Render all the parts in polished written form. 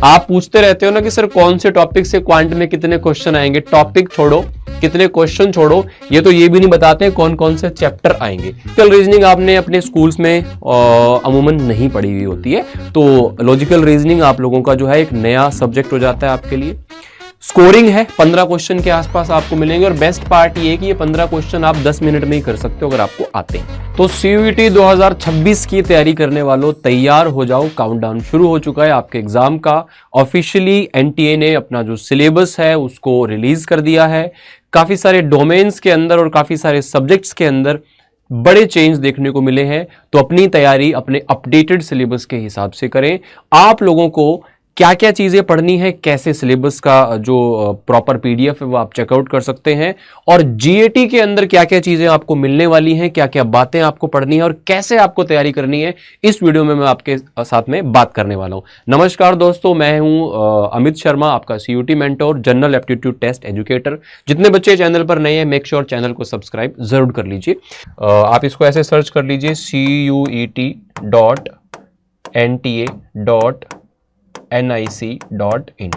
आप पूछते रहते हो ना कि सर कौन से टॉपिक से क्वांट में कितने क्वेश्चन आएंगे, टॉपिक छोड़ो, कितने क्वेश्चन छोड़ो, ये भी नहीं बताते कौन कौन से चैप्टर आएंगे। लॉजिकल रीजनिंग आपने अपने स्कूल्स में अमूमन नहीं पढ़ी हुई होती है, तो लॉजिकल रीजनिंग आप लोगों का जो है एक नया सब्जेक्ट हो जाता है आपके लिए। स्कोरिंग है 15 क्वेश्चन के आसपास आपको मिलेंगे, और बेस्ट पार्ट ये है कि ये 15 क्वेश्चन आप 10 मिनट में ही कर सकते हो अगर आपको आते हैं। तो CUET 2026 की तैयारी करने वालों तैयार हो जाओ, काउंटडाउन शुरू हो चुका है आपके एग्जाम का। ऑफिशियली NTA ने अपना जो सिलेबस है उसको रिलीज कर दिया है। काफी सारे डोमेन्स के अंदर और काफी सारे सब्जेक्ट्स के अंदर बड़े चेंज देखने को मिले हैं, तो अपनी तैयारी अपने अपडेटेड सिलेबस के हिसाब से करें। आप लोगों को क्या क्या चीजें पढ़नी है, कैसे सिलेबस का जो प्रॉपर PDF है वो आप चेकआउट कर सकते हैं, और GAT के अंदर क्या क्या चीजें आपको मिलने वाली हैं, क्या क्या बातें आपको पढ़नी है और कैसे आपको तैयारी करनी है, इस वीडियो में मैं आपके साथ में बात करने वाला हूं। नमस्कार दोस्तों, मैं हूं अमित शर्मा, आपका CUET mentor, general aptitude test educator. जितने बच्चे चैनल पर नए हैं मेक श्योर चैनल को सब्सक्राइब जरूर कर लीजिए। आप इसको ऐसे सर्च कर लीजिए CUET.NTA.NIC.in।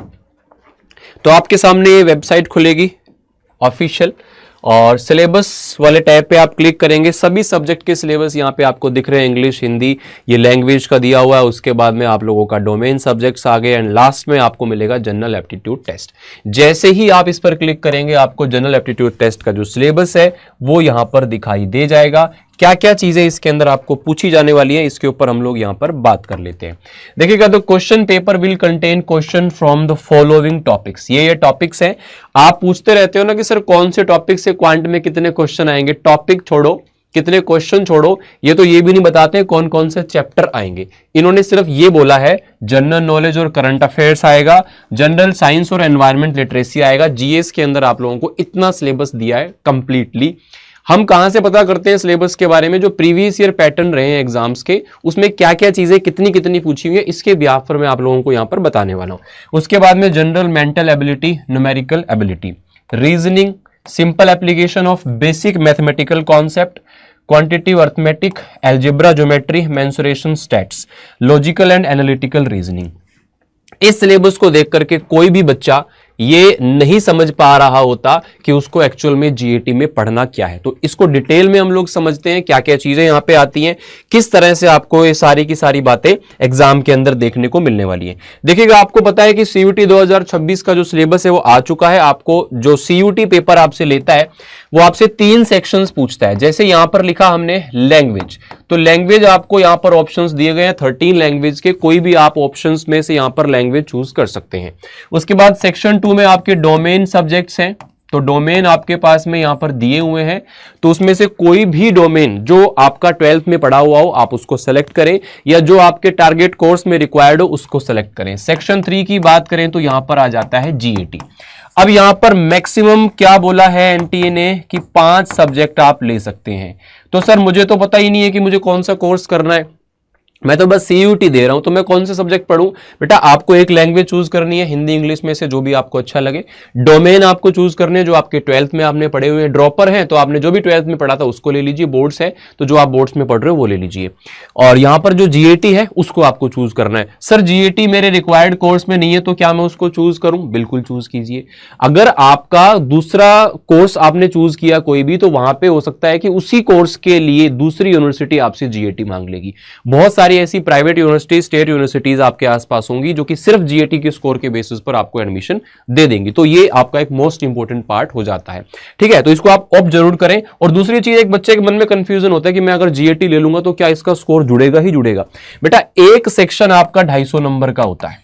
तो आपके सामने ये वेबसाइट खुलेगी ऑफिशियल, और सिलेबस वाले टैब पे आप क्लिक करेंगे। सभी सब्जेक्ट के सिलेबस यहाँ पे आपको दिख रहे हैं, इंग्लिश, हिंदी, ये लैंग्वेज का दिया हुआ है। उसके बाद में आप लोगों का डोमेन सब्जेक्ट्स आ गए, एंड लास्ट में आपको मिलेगा जनरल एप्टीट्यूड टेस्ट। जैसे ही आप इस पर क्लिक करेंगे आपको जनरल एप्टीट्यूड टेस्ट का जो सिलेबस है वो यहाँ पर दिखाई दे जाएगा। क्या क्या चीजें इसके अंदर आपको पूछी जाने वाली है इसके ऊपर हम लोग यहां पर बात कर लेते हैं। देखिएगा, तो question paper will contain question from the following topics. ये टॉपिक्स हैं। आप पूछते रहते हो ना कि सर कौन से टॉपिक से क्वांट में कितने क्वेश्चन आएंगे, टॉपिक छोड़ो, कितने क्वेश्चन छोड़ो, ये भी नहीं बताते कौन कौन से चैप्टर आएंगे। इन्होंने सिर्फ ये बोला है जनरल नॉलेज और करंट अफेयर्स आएगा, जनरल साइंस और एनवायरमेंट लिटरेसी आएगा। GS के अंदर आप लोगों को इतना सिलेबस दिया है कंप्लीटली। हम कहां से पता करते हैं सिलेबस के बारे में? जो प्रीवियस ईयर पैटर्न रहे हैं एग्जाम्स के, उसमें क्या क्या चीजें कितनी कितनी पूछी हुई है, इसके ब्याह पर मैं आप लोगों को यहां पर बताने वाला हूं। उसके बाद में general mental ability, numerical ability, reasoning, simple application of basic mathematical concept, quantitative arithmetic, algebra, geometry, mensuration, stats, logical and analytical reasoning. इस सिलेबस को देख करके कोई भी बच्चा ये नहीं समझ पा रहा होता कि उसको एक्चुअल में GAT में पढ़ना क्या है। तो इसको डिटेल में हम लोग समझते हैं, क्या क्या चीजें यहां पे आती हैं, किस तरह से आपको ये सारी की सारी बातें एग्जाम के अंदर देखने को मिलने वाली है। देखिएगा, आपको पता है कि CUET 2026 का जो सिलेबस है वो आ चुका है। आपको जो CUET पेपर आपसे लेता है वो आपसे 3 सेक्शंस पूछता है। जैसे यहां पर लिखा हमने लैंग्वेज, तो लैंग्वेज आपको यहां पर ऑप्शंस दिए गए हैं 13 लैंग्वेज के, कोई भी आप ऑप्शंस में से यहां पर लैंग्वेज चूज कर सकते हैं। उसके बाद सेक्शन 2 में आपके डोमेन सब्जेक्ट्स हैं, तो डोमेन आपके पास में यहां पर दिए हुए हैं, तो उसमें से कोई भी डोमेन जो आपका 12th में पढ़ा हुआ हो आप उसको सेलेक्ट करें, या जो आपके टारगेट कोर्स में रिक्वायर्ड हो उसको सेलेक्ट करें। सेक्शन 3 की बात करें तो यहां पर आ जाता है GAT। अब यहां पर मैक्सिमम क्या बोला है NTA ने कि 5 सब्जेक्ट आप ले सकते हैं। तो सर मुझे तो पता ही नहीं है कि मुझे कौन सा कोर्स करना है, मैं तो बस CUET दे रहा हूं, तो मैं कौन से सब्जेक्ट पढ़ूं? बेटा आपको एक लैंग्वेज चूज करनी है, हिंदी इंग्लिश में से जो भी आपको अच्छा लगे। डोमेन आपको चूज करने हैं जो आपके 12th में आपने पढ़े हुए हैं। ड्रॉपर हैं तो आपने जो भी 12th में पढ़ा था उसको ले लीजिए। बोर्ड्स है तो जो आप बोर्ड्स में पढ़ रहे हो वो ले लीजिए। और यहां पर जो GAT है उसको आपको चूज करना है। सर GAT मेरे रिक्वायर्ड कोर्स में नहीं है तो क्या मैं उसको चूज करूं? बिल्कुल चूज कीजिए। अगर आपका दूसरा कोर्स आपने चूज किया कोई भी, तो वहां पे हो सकता है कि उसी कोर्स के लिए दूसरी यूनिवर्सिटी आपसे GAT मांग लेगी। बहुत सारी ऐसी प्राइवेट यूनिवर्सिटी, स्टेट यूनिवर्सिटीज आपके आसपास होंगी जो कि सिर्फ GAT के स्कोर के बेसिस पर आपको एडमिशन दे देंगी। तो ये आपका एक मोस्ट इंपोर्टेंट पार्ट हो जाता है। ठीक है, तो इसको आप ऑप्ट जरूर करें। और दूसरी चीज, एक बच्चे के मन में कंफ्यूजन होता है कि मैं अगर GAT ले लूंगा तो क्या इसका स्कोर जुड़ेगा ही जुड़ेगा? बेटा एक सेक्शन आपका 250 नंबर का होता है,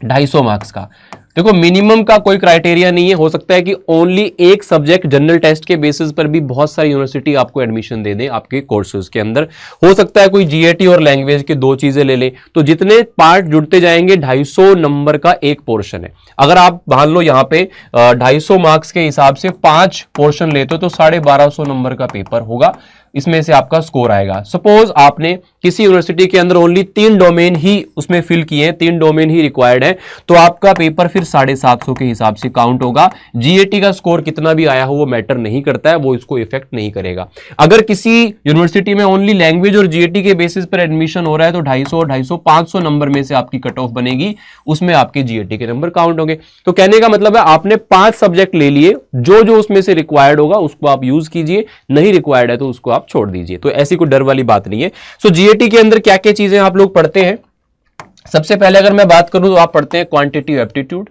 250 मार्क्स का। देखो मिनिमम का कोई क्राइटेरिया नहीं है, हो सकता है कि ओनली एक सब्जेक्ट जनरल टेस्ट के बेसिस पर भी बहुत सारी यूनिवर्सिटी आपको एडमिशन दे दें आपके कोर्सेज के अंदर। हो सकता है कोई GAT और लैंग्वेज की 2 चीजें ले ले, तो जितने पार्ट जुड़ते जाएंगे 250 नंबर का एक पोर्शन है। अगर आप मान लो यहां पे 250 मार्क्स के हिसाब से 5 पोर्शन लेते हो तो 1250 नंबर का पेपर होगा। इसमें से आपका स्कोर आएगा। सपोज आपने किसी यूनिवर्सिटी के अंदर ओनली 3 डोमेन ही उसमें फिल किए हैं, 3 डोमेन ही रिक्वायर्ड है, तो आपका पेपर फिर 750 के हिसाब से काउंट होगा। जीएटी का स्कोर कितना भी आया हो वो मैटर नहीं करता है, वो इसको इफेक्ट नहीं करेगा। अगर किसी यूनिवर्सिटी में ओनली लैंग्वेज और जीएटी के बेसिस पर एडमिशन हो रहा है तो 250, 500 नंबर में से आपकी कट ऑफ बनेगी, उसमें आपके जीएटी के नंबर काउंट होंगे। तो कहने का मतलब है आपने 5 सब्जेक्ट ले लिए, जो जो उसमें से रिक्वायर्ड होगा उसको आप यूज कीजिए, नहीं रिक्वायर्ड है तो उसको आप छोड़ दीजिए। तो ऐसी कोई डर वाली बात नहीं है। सो जीएटी के अंदर क्या क्या चीजें आप लोग पढ़ते हैं? सबसे पहले अगर मैं बात करूं तो आप पढ़ते हैं quantitative aptitude,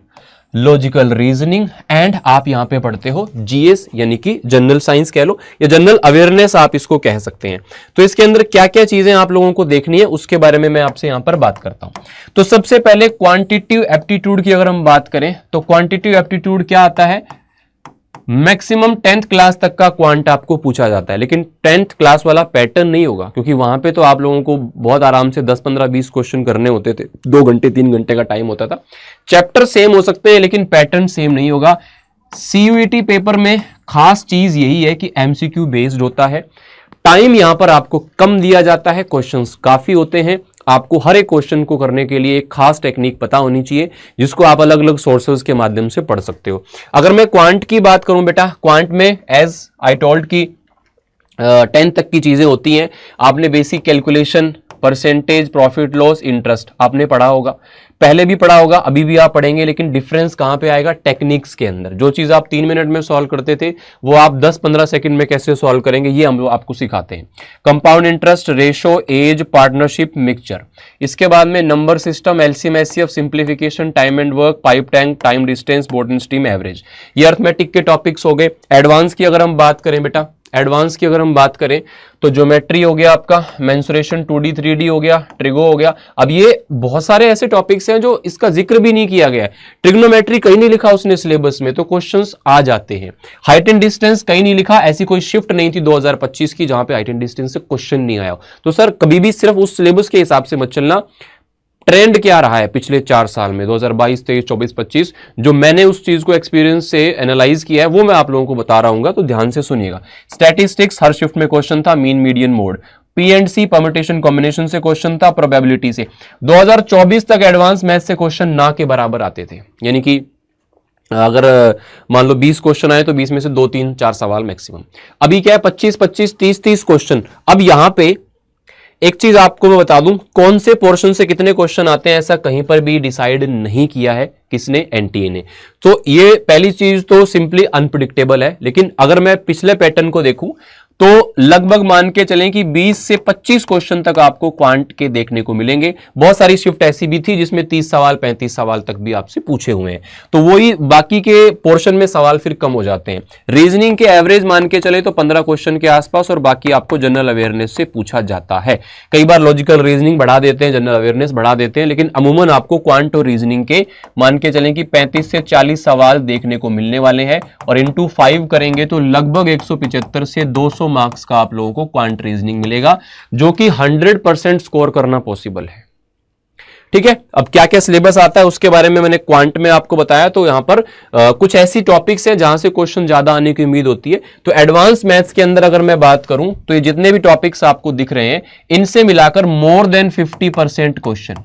logical reasoning and आप यहां पे पढ़ते हो जीएस यानी कि जनरल साइंस कह लो या जनरल अवेयरनेस आप इसको कह सकते हैं। तो इसके अंदर क्या क्या चीजें आप लोगों को देखनी है उसके बारे में मैं आपसे यहां पर बात करता हूं। तो सबसे पहले क्वांटिटेटिव एप्टीट्यूड की अगर हम बात करें तो क्वांटिटेटिव एप्टीट्यूड क्या आता है? मैक्सिमम 10th क्लास तक का क्वांट आपको पूछा जाता है, लेकिन 10th क्लास वाला पैटर्न नहीं होगा, क्योंकि वहां पे तो आप लोगों को बहुत आराम से 10, 15, 20 क्वेश्चन करने होते थे, 2 घंटे 3 घंटे का टाइम होता था। चैप्टर सेम हो सकते हैं लेकिन पैटर्न सेम नहीं होगा। सीयूईटी पेपर में खास चीज यही है कि एमसीक्यू बेस्ड होता है, टाइम यहां पर आपको कम दिया जाता है, क्वेश्चंस काफी होते हैं। आपको हर एक क्वेश्चन को करने के लिए एक खास टेक्निक पता होनी चाहिए जिसको आप अलग अलग सोर्सेज के माध्यम से पढ़ सकते हो। अगर मैं क्वांट की बात करूं बेटा, क्वांट में एज आई टोल्ड की 10 तक की चीजें होती हैं। आपने basic calculation, percentage, profit loss, interest आपने पढ़ा होगा, पहले भी पढ़ा होगा, अभी भी आप पढ़ेंगे, लेकिन डिफरेंस कहां पे आएगा? टेक्निक्स के अंदर। जो चीज आप 3 मिनट में सॉल्व करते थे वो आप 10-15 सेकंड में कैसे सॉल्व करेंगे, ये हम लोग आपको सिखाते हैं। Compound interest, ratio, age, partnership, mixture. इसके बाद में number system, LCM, HCF, simplification, time and work, pipe tank, time distance, boat and stream, average. ये अर्थमेटिक के टॉपिक्स हो गए। एडवांस की अगर हम बात करें बेटा, एडवांस की अगर हम बात करें तो ज्योमेट्री हो गया आपका, मेंसुरेशन, 2D 3D हो गया, ट्रिगो हो गया। अब ये बहुत सारे ऐसे टॉपिक्स हैं जो इसका जिक्र भी नहीं किया गया है। ट्रिग्नोमेट्री कहीं नहीं लिखा उसने सिलेबस में, तो क्वेश्चंस आ जाते हैं। हाइट एंड डिस्टेंस कहीं नहीं लिखा, ऐसी कोई शिफ्ट नहीं थी 2025 की जहां पे हाइट एंड डिस्टेंस से क्वेश्चन नहीं आया। तो सर कभी भी सिर्फ उस सिलेबस के हिसाब से मत चलना। ट्रेंड क्या रहा है पिछले 4 साल में, 2022, 23, 24, 25, जो मैंने उस चीज को एक्सपीरियंस से एनालाइज किया है वो मैं आप लोगों को बता रहा हूं, तो ध्यान से सुनिएगा। स्टैटिस्टिक्स हर शिफ्ट में क्वेश्चन था, mean, median, mode. P and C permutation combination से क्वेश्चन था, प्रोबेबिलिटी से। 2024 तक एडवांस मैथ से क्वेश्चन ना के बराबर आते थे, यानी कि अगर मान लो 20 क्वेश्चन आए तो 20 में से 2, 3, 4 सवाल मैक्सिमम। अभी क्या है 25, 25, 30, 30 क्वेश्चन। अब यहां पे एक चीज आपको मैं बता दूं, कौन से पोर्शन से कितने क्वेश्चन आते हैं ऐसा कहीं पर भी डिसाइड नहीं किया है किसने, एनटीए ने। तो ये पहली चीज तो सिंपली अनप्रिडिक्टेबल है। लेकिन अगर मैं पिछले पैटर्न को देखूं तो लगभग मान के चलें कि 20 से 25 क्वेश्चन तक आपको क्वांट के देखने को मिलेंगे। बहुत सारी शिफ्ट ऐसी भी थी जिसमें 30 सवाल 35 सवाल तक भी आपसे पूछे हुए हैं, तो वही बाकी के पोर्शन में सवाल फिर कम हो जाते हैं। रीजनिंग के एवरेज मान के चले तो 15 क्वेश्चन के आसपास, और बाकी आपको जनरल अवेयरनेस से पूछा जाता है। कई बार लॉजिकल रीजनिंग बढ़ा देते हैं, जनरल अवेयरनेस बढ़ा देते हैं, लेकिन अमूमन आपको क्वांट और रीजनिंग के मान के चलें कि 35 से 40 सवाल देखने को मिलने वाले हैं, और इंटू 5 करेंगे तो लगभग 175 से 200 मार्क्स का आप लोगों को क्वांट रीजनिंग मिलेगा, जो कि 100% स्कोर करना पॉसिबल है। ठीक है, अब क्या क्या सिलेबस आता है उसके बारे में मैंने क्वांट में आपको बताया। तो यहां पर कुछ ऐसी टॉपिक्स हैं जहां से क्वेश्चन ज्यादा आने की उम्मीद होती है। तो एडवांस मैथ्स के अंदर अगर मैं बात करूं तो ये जितने भी टॉपिक्स आपको दिख रहे हैं इनसे मिलाकर more than 50% question,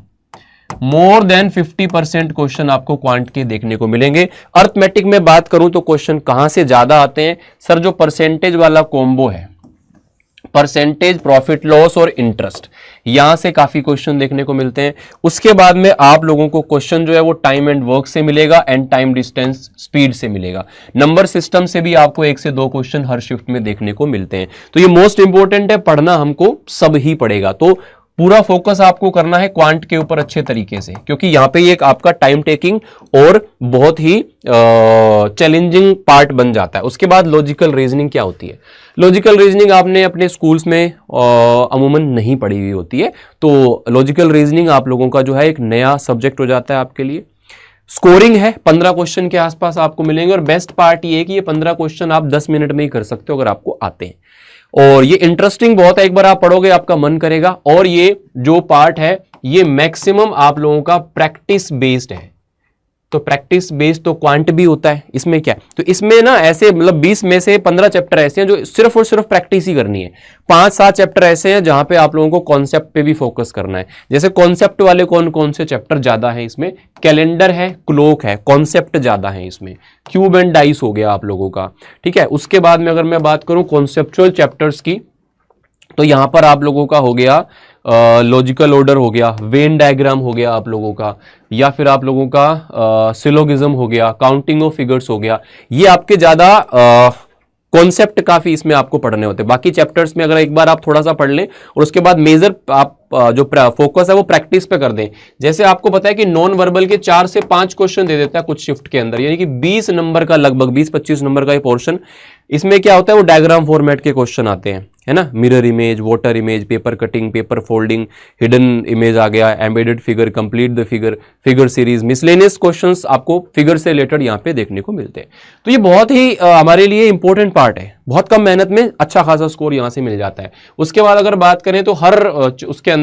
more than 50% question आपको क्वांट के देखने को मिलेंगे। अर्थमेटिक में बात करूं तो क्वेश्चन कहां से ज्यादा आते हैं सर? जो परसेंटेज वाला कॉम्बो है, परसेंटेज, प्रॉफिट लॉस और इंटरेस्ट, यहां से काफी क्वेश्चन देखने को मिलते हैं। उसके बाद में आप लोगों को क्वेश्चन जो है वो टाइम एंड वर्क से मिलेगा, एंड टाइम डिस्टेंस स्पीड से मिलेगा। नंबर सिस्टम से भी आपको 1 से 2 क्वेश्चन हर शिफ्ट में देखने को मिलते हैं। तो ये मोस्ट इंपॉर्टेंट है, पढ़ना हमको सब ही पड़ेगा। तो पूरा फोकस आपको करना है क्वांट के ऊपर अच्छे तरीके से, क्योंकि यहां पे एक आपका टाइम टेकिंग और बहुत ही चैलेंजिंग पार्ट बन जाता है। उसके बाद लॉजिकल रीजनिंग क्या होती है? लॉजिकल रीजनिंग आपने अपने स्कूल्स में अमूमन नहीं पढ़ी हुई होती है, तो लॉजिकल रीजनिंग आप लोगों का जो है एक नया सब्जेक्ट हो जाता है आपके लिए। स्कोरिंग है, 15 क्वेश्चन के आसपास आपको मिलेंगे, और बेस्ट पार्ट ये है कि ये 15 क्वेश्चन आप 10 मिनट में ही कर सकते हो अगर आपको आते हैं। और ये इंटरेस्टिंग बहुत है, एक बार आप पढ़ोगे आपका मन करेगा। और ये जो पार्ट है ये मैक्सिमम आप लोगों का प्रैक्टिस बेस्ड है, तो प्रैक्टिस बेस्ड तो क्वांट भी होता है। इसमें क्या है, तो इसमें ना ऐसे मतलब 20 में से 15 चैप्टर ऐसे हैं जो सिर्फ और सिर्फ प्रैक्टिस ही करनी है। 5-7 चैप्टर ऐसे हैं जहां पे आप लोगों को कॉन्सेप्ट पे भी फोकस करना है। जैसे कॉन्सेप्ट वाले कौन कौन से चैप्टर ज्यादा है इसमें, कैलेंडर है, क्लोक है, कॉन्सेप्ट ज्यादा है इसमें, क्यूब एंड डाइस हो गया आप लोगों का, ठीक है। उसके बाद में अगर मैं बात करूं कॉन्सेप्चुअल चैप्टर्स की, तो यहां पर आप लोगों का हो गया लॉजिकल ऑर्डर हो गया, वेन डायग्राम हो गया आप लोगों का, या फिर आप लोगों का सिलोगिज्म हो गया, काउंटिंग ऑफ फिगर्स हो गया। ये आपके ज्यादा कॉन्सेप्ट काफी इसमें आपको पढ़ने होते हैं। बाकी चैप्टर्स में अगर एक बार आप थोड़ा सा पढ़ लें और उसके बाद मेजर आप जो फोकस है वो प्रैक्टिस पे कर दें। जैसे आपको पता है कि नॉन वर्बल के 4 से 5 क्वेश्चन दे देता है कुछ शिफ्ट के अंदर, यानी कि 20 नंबर का, लगभग 20-25 नंबर का ये पोर्शन। इसमें क्या होता है, वो डायग्राम फॉर्मेट के क्वेश्चन आते हैं, है ना। Mirror image, water image, paper cutting, paper folding, hidden image आ गया, embedded figure, complete the figure, figure series, miscellaneous questions आपको फिगर से रिलेटेड यहाँ पे देखने को मिलते हैं। तो ये बहुत ही हमारे लिए इंपॉर्टेंट पार्ट है, बहुत कम मेहनत में अच्छा खासा स्कोर यहाँ से मिल जाता है। उसके बाद अगर बात करें तो हर उसके अंदर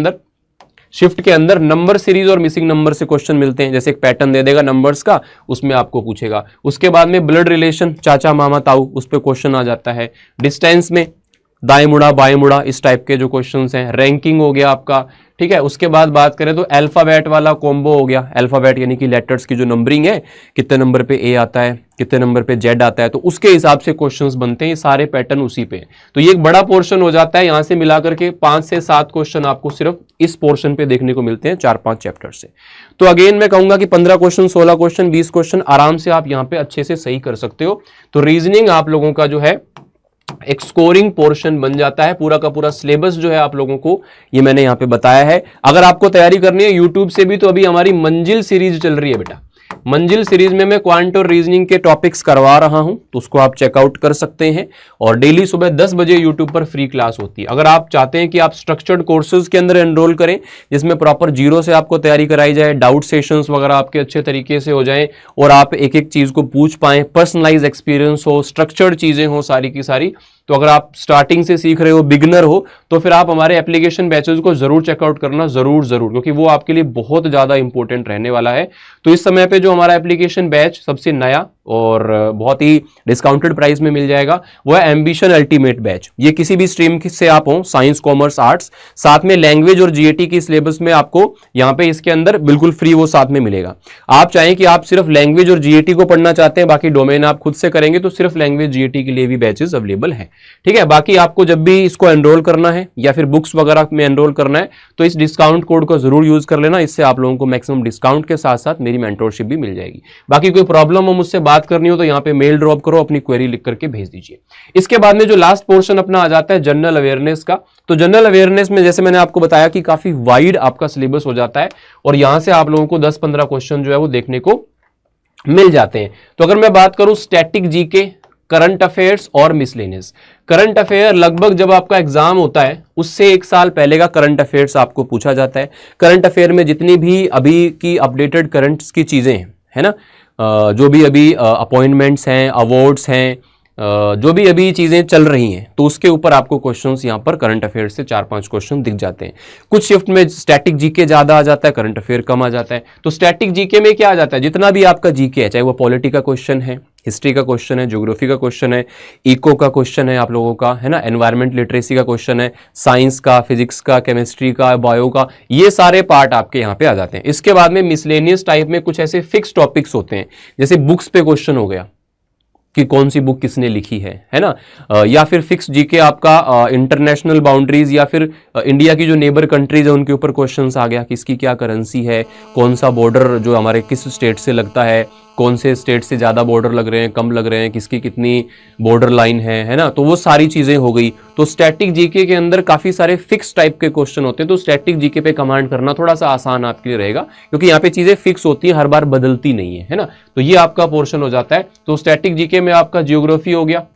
शिफ्ट के अंदर नंबर सीरीज और मिसिंग नंबर से क्वेश्चन मिलते हैं। जैसे एक पैटर्न दे देगा नंबर्स का, उसमें आपको पूछेगा। उसके बाद में ब्लड रिलेशन, चाचा मामा ताऊ, उस पर क्वेश्चन आ जाता है। डिस्टेंस में दाएं मुड़ा बाएं मुड़ा, इस टाइप के जो क्वेश्चंस हैं। रैंकिंग हो गया आपका, ठीक है। उसके बाद बात करें तो अल्फाबेट वाला कॉम्बो हो गया। अल्फाबेट यानी कि लेटर्स की जो नंबरिंग है, कितने नंबर पे ए आता है, कितने नंबर पे जेड आता है, तो उसके हिसाब से क्वेश्चंस बनते हैं। ये सारे पैटर्न उसी पे हैं। तो ये एक बड़ा पोर्शन हो जाता है। यहां से मिलाकर के 5 से 7 क्वेश्चन आपको सिर्फ इस पोर्शन पे देखने को मिलते हैं 4-5 चैप्टर से। तो अगेन मैं कहूंगा कि 15 क्वेश्चन, 16 क्वेश्चन, 20 क्वेश्चन आराम से आप यहाँ पे अच्छे से सही कर सकते हो। तो रीजनिंग आप लोगों का जो है एक स्कोरिंग पोर्शन बन जाता है। पूरा का पूरा सिलेबस जो है आप लोगों को ये मैंने यहाँ पे बताया है। अगर आपको तैयारी करनी है यूट्यूब से भी, तो अभी हमारी मंजिल सीरीज चल रही है बेटा। मंजिल सीरीज में मैं क्वांट और रीजनिंग के टॉपिक्स करवा रहा हूं, तो उसको आप चेकआउट कर सकते हैं। और डेली सुबह 10 बजे यूट्यूब पर फ्री क्लास होती है। अगर आप चाहते हैं कि आप स्ट्रक्चर्ड कोर्सेज के अंदर एनरोल करें, जिसमें प्रॉपर जीरो से आपको तैयारी कराई जाए, डाउट सेशंस वगैरह आपके अच्छे तरीके से हो जाएं और आप एक एक चीज को पूछ पाएं, पर्सनलाइज एक्सपीरियंस हो, स्ट्रक्चर्ड चीजें हो सारी की सारी, तो अगर आप स्टार्टिंग से सीख रहे हो, बिगिनर हो, तो फिर आप हमारे एप्लीकेशन बैचेस को जरूर चेकआउट करना, जरूर, क्योंकि वो आपके लिए बहुत ज्यादा इंपॉर्टेंट रहने वाला है। तो इस समय पे जो हमारा एप्लीकेशन बैच सबसे नया और बहुत ही डिस्काउंटेड प्राइस में मिल जाएगा, वो है एम्बिशन अल्टीमेट बैच। ये किसी भी स्ट्रीम से आप हो, साइंस, कॉमर्स, आर्ट्स, साथ में लैंग्वेज और जीएटी की सिलेबस में आपको यहाँ पे इसके अंदर बिल्कुल फ्री वो साथ में मिलेगा। आप चाहें कि आप सिर्फ लैंग्वेज और जीएटी को पढ़ना चाहते हैं, बाकी डोमेन आप खुद से करेंगे, तो सिर्फ लैंग्वेज जीएटी के लिए भी बैचेस अवेलेबल है, ठीक है। बाकी आपको जब भी इसको एनरोल करना है या फिर बुक्स वगैरह में एनरोल करना है, तो इस डिस्काउंट कोड को जरूर यूज कर लेना। इससे आप लोगों को मैक्सिमम डिस्काउंट के साथ साथ मेरी मेंटोरशिप भी मिल जाएगी। बाकी कोई प्रॉब्लम हो, मुझसे बात करनी हो, तो यहाँ पे मेल ड्रॉप करो, अपनी क्वेरी लिख करके भेज दीजिए। इसके बाद में जो लास्ट पोर्शन अपना आ जाता है जनरल अवेयरनेस का। तो जनरल अवेयरनेस में जैसे मैंने आपको बताया कि काफी वाइड आपका सिलेबस हो जाता है और यहां से आप लोगों को 10-15 क्वेश्चन जो है वो देखने को मिल जाते हैं। तो अगर मैं बात करूं स्टैटिक जीके, करंट अफेयर्स और मिसलेनियस। करंट अफेयर लगभग जब आपका एग्जाम होता है उससे 1 साल पहले का करंट अफेयर्स आपको पूछा जाता है। करंट अफेयर में जितनी भी अभी की अपडेटेड करंट्स की चीजें हैं, है ना, जो भी अभी अपॉइंटमेंट्स हैं, अवार्ड्स हैं, जो भी अभी चीजें चल रही हैं, तो उसके ऊपर आपको क्वेश्चंस यहाँ पर करंट अफेयर्स से 4-5 क्वेश्चन दिख जाते हैं। कुछ शिफ्ट में स्टैटिक जीके ज्यादा आ जाता है, करंट अफेयर कम आ जाता है। तो स्टैटिक जीके में क्या आ जाता है, जितना भी आपका जीके है, चाहे वो पॉलिटी का क्वेश्चन है, हिस्ट्री का क्वेश्चन है, ज्योग्राफी का क्वेश्चन है, इको का क्वेश्चन है आप लोगों का, है ना, एनवायरमेंट लिटरेसी का क्वेश्चन है, साइंस का, फिजिक्स का, केमिस्ट्री का, बायो का, ये सारे पार्ट आपके यहाँ पे आ जाते हैं। इसके बाद में मिसलेनियस टाइप में कुछ ऐसे फिक्स टॉपिक्स होते हैं, जैसे बुक्स पे क्वेश्चन हो गया कि कौन सी बुक किसने लिखी है ना, या फिर फिक्स जीके आपका इंटरनेशनल बाउंड्रीज या फिर इंडिया की जो नेबर कंट्रीज है उनके ऊपर क्वेश्चंस आ गया, किसकी क्या करेंसी है, कौन सा बॉर्डर जो हमारे किस स्टेट से लगता है, कौन से स्टेट से ज़्यादा बॉर्डर लग रहे हैं, कम लग रहे हैं, किसकी कितनी बॉर्डर लाइन है ना, तो वो सारी चीज़ें हो गई। तो स्टैटिक जीके के अंदर काफ़ी सारे फिक्स टाइप के क्वेश्चन होते हैं, तो स्टैटिक जीके पे कमांड करना थोड़ा सा आसान आपके लिए रहेगा, क्योंकि यहाँ पे चीज़ें फिक्स होती हैं, हर बार बदलती नहीं है ना। तो ये आपका पोर्शन हो जाता है। तो स्टैटिक जीके में आपका जियोग्राफी हो गया,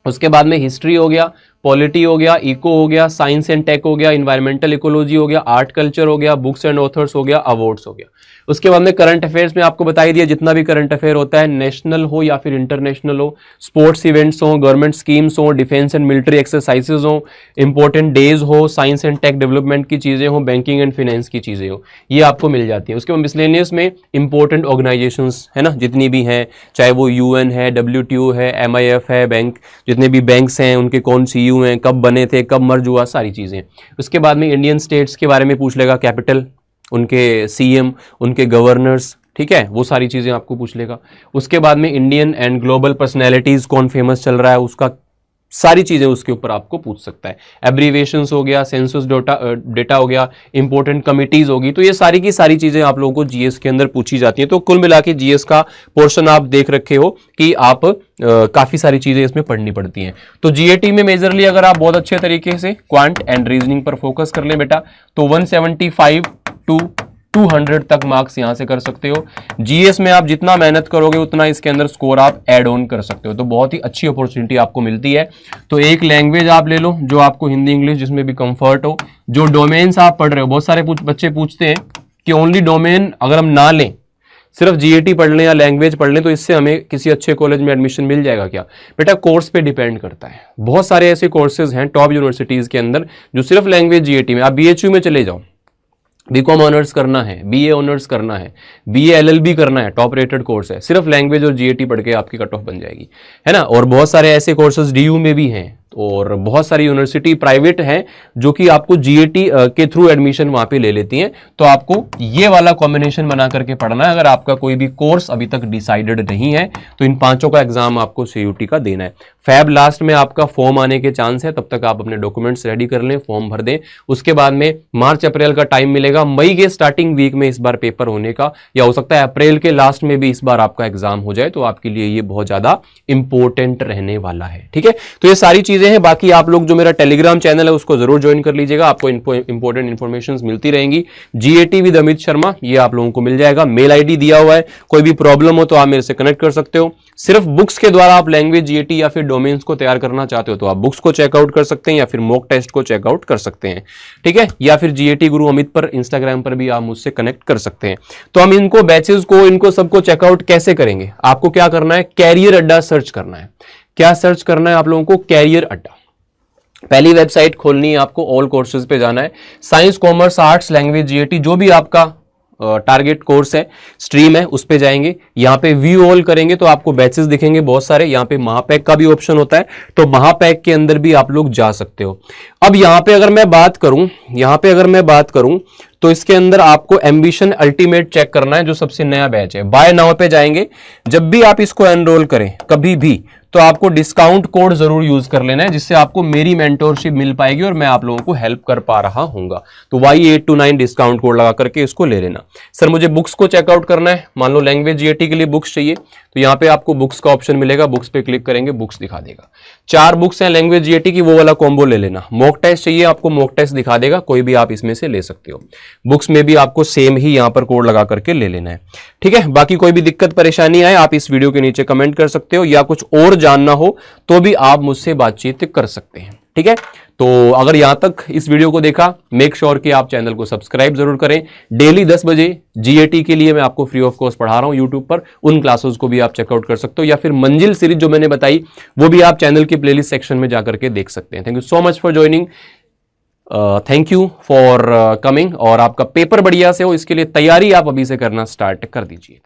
उसके बाद में हिस्ट्री हो गया, पॉलिटी हो गया, इको हो गया, साइंस एंड टेक हो गया, इन्वायरमेंटल इकोलॉजी हो गया, आर्ट कल्चर हो गया, बुक्स एंड ऑथर्स हो गया, अवार्ड्स हो गया। उसके बाद में करंट अफेयर्स में आपको बता ही दिया, जितना भी करंट अफेयर होता है, नेशनल हो या फिर इंटरनेशनल हो, स्पोर्ट्स इवेंट्स हो, गवर्नमेंट स्कीम्स हो, डिफेंस एंड मिलिट्री एक्सरसाइजेज हो, इंपॉर्टेंट डेज हो, साइंस एंड टेक डेवलपमेंट की चीजें हो, बैंकिंग एंड फाइनेंस की चीजें हो, ये आपको मिल जाती है। उसके बाद मिसलेनियस में इंपॉर्टेंट ऑर्गेनाइजेशंस है ना, जितनी भी हैं, चाहे वो यूएन है, WTO है, MIF है, बैंक, जितने भी बैंक्स हैं उनके कौन CEO हैं, कब बने थे, कब मर्ज हुआ, सारी चीजें। उसके बाद में इंडियन स्टेट्स के बारे में पूछ लेगा, कैपिटल, उनके CM, उनके गवर्नर्स, ठीक है, वो सारी चीजें आपको पूछ लेगा। उसके बाद में इंडियन एंड ग्लोबल पर्सनैलिटीज, कौन फेमस चल रहा है, उसका सारी चीजें उसके ऊपर आपको पूछ सकता है। एब्रीवेशंस हो गया, सेंसस डेटा हो गया, इंपॉर्टेंट कमिटीज होगी, तो ये सारी की सारी चीजें आप लोगों को जीएस के अंदर पूछी जाती हैं। तो कुल मिला के जीएस का पोर्शन आप देख रखे हो कि आप काफी सारी चीजें इसमें पढ़नी पड़ती हैं। तो जीएटी में मेजरली अगर आप बहुत अच्छे तरीके से क्वांट एंड रीजनिंग पर फोकस कर लें बेटा, तो 175 टू 200 तक मार्क्स यहां से कर सकते हो। जीएस में आप जितना मेहनत करोगे उतना इसके अंदर स्कोर आप ऐड ऑन कर सकते हो, तो बहुत ही अच्छी अपॉर्चुनिटी आपको मिलती है। तो एक लैंग्वेज आप ले लो जो आपको हिंदी इंग्लिश जिसमें भी कंफर्ट हो, जो डोमेन्स आप पढ़ रहे हो। बहुत सारे बच्चे पूछते हैं कि ओनली डोमेन अगर हम ना लें, सिर्फ जीएटी पढ़ लें या लैंग्वेज पढ़ लें, तो इससे हमें किसी अच्छे कॉलेज में एडमिशन मिल जाएगा क्या? बेटा कोर्स पे डिपेंड करता है। बहुत सारे ऐसे कोर्सेज हैं टॉप यूनिवर्सिटीज के अंदर जो सिर्फ लैंग्वेज जीएटी में। आप BHU में चले जाओ, बीकॉम ऑनर्स करना है, BA ऑनर्स करना है, BA LLB करना है, टॉप रेटेड कोर्स है, सिर्फ लैंग्वेज और जीएटी पढ़ के आपकी कट ऑफ बन जाएगी, है ना। और बहुत सारे ऐसे कोर्सेज DU में भी हैं, और बहुत सारी यूनिवर्सिटी प्राइवेट हैं जो कि आपको जीएटी के थ्रू एडमिशन वहां पे ले लेती हैं। तो आपको ये वाला कॉम्बिनेशन बना करके पढ़ना है। अगर आपका कोई भी कोर्स अभी तक डिसाइडेड नहीं है तो इन पांचों का एग्जाम आपको CUT का देना है। फैब लास्ट में आपका फॉर्म आने के चांस है, तब तक आप अपने डॉक्यूमेंट्स रेडी कर लें, फॉर्म भर दें। उसके बाद में मार्च अप्रैल का टाइम मिलेगा, मई के स्टार्टिंग वीक में इस बार पेपर होने का, या हो सकता है अप्रैल के लास्ट में भी इस बार आपका एग्जाम हो जाए। तो आपके लिए ये बहुत ज्यादा इंपॉर्टेंट रहने वाला है, ठीक है। तो ये सारी चीजें हैं। बाकी आप लोग जो मेरा टेलीग्राम चैनल है उसको जरूर ज्वाइन कर लीजिएगा, आपको इंपॉर्टेंट इंफॉर्मेशन मिलती रहेंगी। GAT विद अमित शर्मा ये आप लोगों को मिल जाएगा, मेल ID दिया हुआ है। कोई भी प्रॉब्लम हो तो आप मेरे से कनेक्ट कर सकते हो। सिर्फ बुक्स के द्वारा आप लैंग्वेज GAT या फिर डोमेन्स को तैयार करना चाहते हो तो आप बुक्स को चेकआउट कर सकते हैं, या फिर मॉक टेस्ट को चेकआउट कर सकते हैं, ठीक है। या फिर GAT गुरु अमित पर इंस्टाग्राम पर भी आप मुझसे कनेक्ट कर सकते हैं। तो हम इनको बैचेस को, इनको सबको चेकआउट कैसे करेंगे? आपको क्या करना है, कैरियर अड्डा सर्च करना है। क्या सर्च करना है आप लोगों को? कैरियर अड्डा। पहली वेबसाइट खोलनी है आपको, ऑल कोर्सेज पे जाना है, science commerce arts language GAT जो भी आपका टारगेट कोर्स है, स्ट्रीम है, उस पे जाएंगे। यहाँ पे व्यू ऑल करेंगे तो आपको बैचेस दिखेंगे बहुत सारे। यहाँ पे महापैक का भी ऑप्शन होता है, तो महापैक के अंदर भी आप लोग जा सकते हो। अब यहाँ पे अगर मैं बात करूं, तो इसके अंदर आपको एम्बिशन अल्टीमेट चेक करना है, जो सबसे नया बैच है। बाय नाउ पे जाएंगे। जब भी आप इसको एनरोल करें कभी भी, तो आपको डिस्काउंट कोड जरूर यूज कर लेना है, जिससे आपको मेरी मेंटोरशिप मिल पाएगी और मैं आप लोगों को हेल्प कर पा रहा हूंगा। तो Y829 डिस्काउंट कोड लगा करके इसको ले लेना। सर मुझे बुक्स को चेकआउट करना है, मान लो लैंग्वेज GAT के लिए बुक्स चाहिए, तो यहाँ पे आपको बुक्स का ऑप्शन मिलेगा, बुक्स पे क्लिक करेंगे, बुक्स दिखा देगा। 4 बुक्स हैं लैंग्वेज GAT की, वो वाला कॉम्बो ले लेना। मॉक टेस्ट चाहिए आपको, मॉक टेस्ट दिखा देगा, कोई भी आप इसमें से ले सकते हो। बुक्स में भी आपको सेम ही यहाँ पर कोड लगा करके ले लेना है, ठीक है। बाकी कोई भी दिक्कत परेशानी आए आप इस वीडियो के नीचे कमेंट कर सकते हो, या कुछ और जानना हो तो भी आप मुझसे बातचीत कर सकते हैं, ठीक है। तो अगर यहां तक इस वीडियो को देखा, मेक श्योर कि आप चैनल को सब्सक्राइब जरूर करें। डेली 10 बजे GAT के लिए मैं आपको फ्री ऑफ कॉस्ट पढ़ा रहा हूं यूट्यूब पर, उन क्लासेस को भी आप चेकआउट कर सकते हो, या फिर मंजिल सीरीज जो मैंने बताई वो भी आप चैनल की प्लेलिस्ट सेक्शन में जाकर के देख सकते हैं। Thank you so much for joining, thank you for coming. और आपका पेपर बढ़िया से हो इसके लिए तैयारी आप अभी से करना स्टार्ट कर दीजिए।